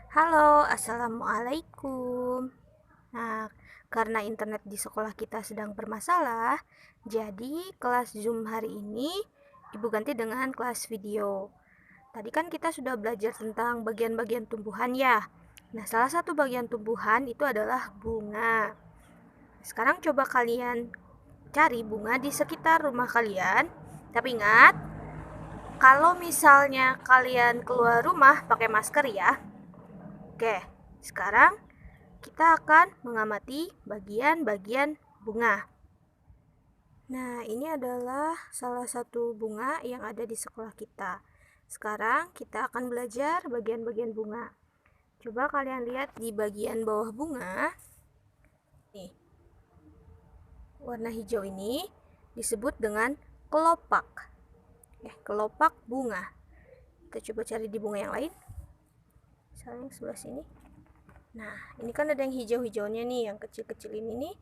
Halo, assalamualaikum. Nah, karena internet di sekolah kita sedang bermasalah, jadi kelas Zoom hari ini Ibu ganti dengan kelas video. Tadi kan kita sudah belajar tentang bagian-bagian tumbuhan ya. Nah, salah satu bagian tumbuhan itu adalah bunga. Sekarang coba kalian cari bunga di sekitar rumah kalian. Tapi ingat, kalau misalnya kalian keluar rumah pakai masker ya. Oke, sekarang kita akan mengamati bagian-bagian bunga. Nah, ini adalah salah satu bunga yang ada di sekolah kita. Sekarang kita akan belajar bagian-bagian bunga. Coba kalian lihat di bagian bawah bunga. Nih, warna hijau ini disebut dengan kelopak. Kelopak bunga. Kita coba cari di bunga yang lain. Misalnya yang sebelah sini. Nah, ini kan ada yang hijau-hijaunya nih, yang kecil-kecil ini nih.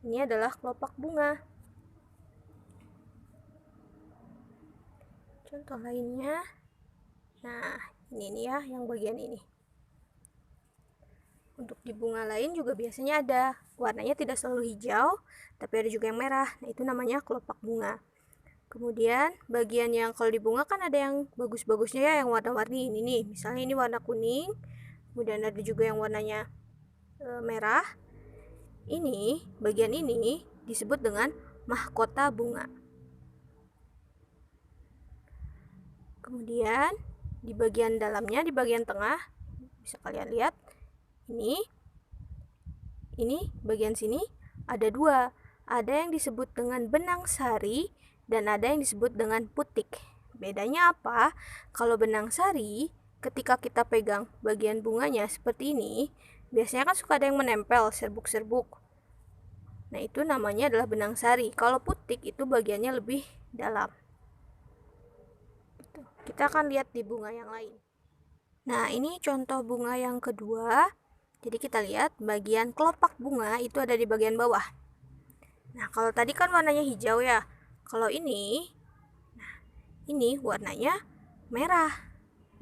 Ini adalah kelopak bunga. Contoh lainnya. Nah, ini nih ya, yang bagian ini. Untuk di bunga lain juga biasanya ada. Warnanya tidak selalu hijau, tapi ada juga yang merah. Nah, itu namanya kelopak bunga. Kemudian, bagian yang kalau di bunga kan ada yang bagus-bagusnya ya, yang warna-warni ini nih. Misalnya ini warna kuning, kemudian ada juga yang warnanya merah. Ini, bagian ini disebut dengan mahkota bunga. Kemudian di bagian dalamnya, di bagian tengah, bisa kalian lihat ini bagian sini ada dua. Ada yang disebut dengan benang sari dan ada yang disebut dengan putik. Bedanya apa? Kalau benang sari, ketika kita pegang bagian bunganya seperti ini, biasanya kan suka ada yang menempel, serbuk-serbuk. Nah, itu namanya adalah benang sari. Kalau putik itu bagiannya lebih dalam. Kita akan lihat di bunga yang lain. Nah, ini contoh bunga yang kedua. Jadi kita lihat bagian kelopak bunga itu ada di bagian bawah. Nah, kalau tadi kan warnanya hijau ya. Kalau ini, ini warnanya merah.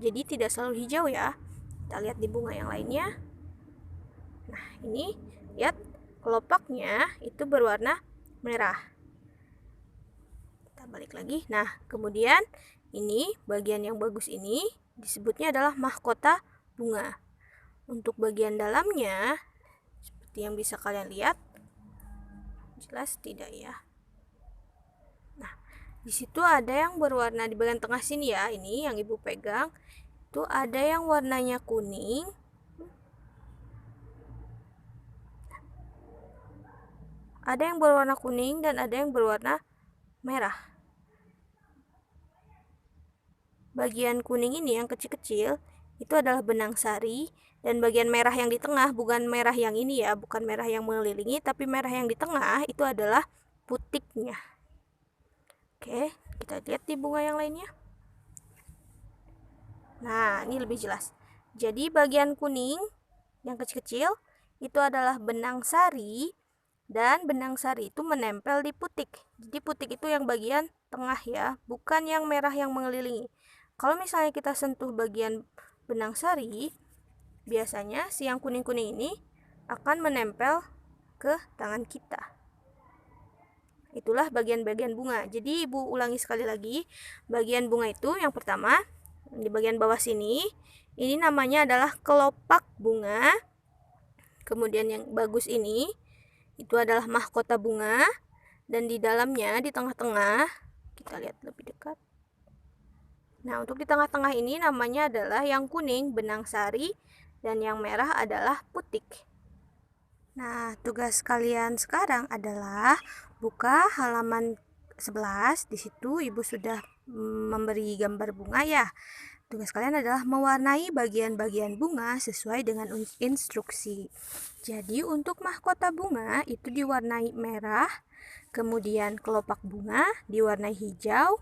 Jadi tidak selalu hijau ya. Kita lihat di bunga yang lainnya. Nah, ini lihat kelopaknya itu berwarna merah. Kita balik lagi. Nah, kemudian ini bagian yang bagus ini disebutnya adalah mahkota bunga. Untuk bagian dalamnya, seperti yang bisa kalian lihat, jelas tidak ya? Nah, di situ ada yang berwarna di bagian tengah sini ya, ini yang ibu pegang. Itu ada yang warnanya kuning. Ada yang berwarna kuning dan ada yang berwarna merah. Bagian kuning ini yang kecil-kecil itu adalah benang sari, dan bagian merah yang di tengah, bukan merah yang ini ya, bukan merah yang mengelilingi, tapi merah yang di tengah itu adalah putiknya. Oke, kita lihat di bunga yang lainnya. Nah, ini lebih jelas. Jadi bagian kuning yang kecil-kecil itu adalah benang sari, dan benang sari itu menempel di putik. Jadi putik itu yang bagian tengah ya, bukan yang merah yang mengelilingi. Kalau misalnya kita sentuh bagian benang sari, biasanya si yang kuning-kuning ini akan menempel ke tangan kita. Itulah bagian-bagian bunga. Jadi ibu ulangi sekali lagi. Bagian bunga itu yang pertama, di bagian bawah sini, ini namanya adalah kelopak bunga. Kemudian yang bagus ini, itu adalah mahkota bunga. Dan di dalamnya, di tengah-tengah, kita lihat lebih dekat. Nah, untuk di tengah-tengah ini namanya adalah yang kuning, benang sari, dan yang merah adalah putik. Nah, tugas kalian sekarang adalah buka halaman 11. Di situ ibu sudah memberi gambar bunga ya. Tugas kalian adalah mewarnai bagian-bagian bunga sesuai dengan instruksi. Jadi untuk mahkota bunga itu diwarnai merah, kemudian kelopak bunga diwarnai hijau,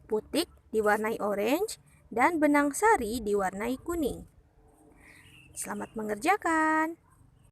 putik diwarnai orange, dan benang sari diwarnai kuning. Selamat mengerjakan.